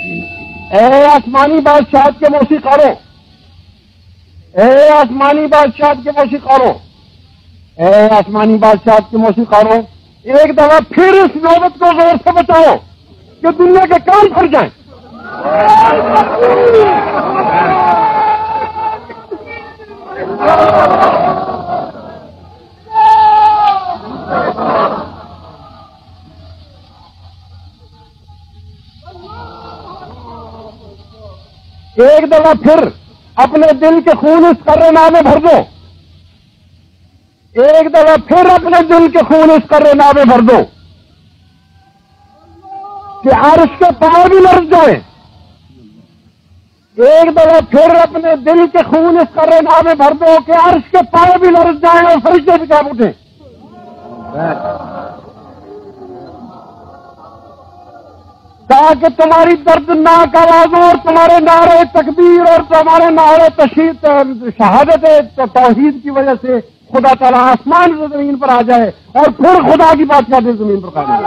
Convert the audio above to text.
اے آسمانی بادشاہت کے موسیقاروں، اے آسمانی بادشاہت کے موسیقاروں، اے آسمانی بادشاہت کے موسیقاروں، ایک دفعہ پھر اس نوبت کو زور سے بچاؤ کہ دنیا کے کام پھٹ جائیں۔ ایک دفعہ پھر اپنے دل کے خون اس کرے نامے میں بھر دو، ایک دفعہ پھر اپنے دل کے خون اس کرے نامے میں بھر دو کہ عرش کے پاؤں بھی لرز جائیں۔ ایک دفعہ پھر اپنے دل کے خون اس کرے نامے میں بھر دو کہ عرش کے پاؤں بھی لرز جائیں اور فرشتے بھی کانپ اٹھیں۔ تاکہ تمہاری دردناک آوازوں اور تمہارے نعرے تکبیر اور تمہارے نعرے شہادت توحید کی وجہ سے خدا تعالیٰ آسمان سے زمین پر آ جائے اور پھر خدا کی بادشاہت زمین پر قائم ہو۔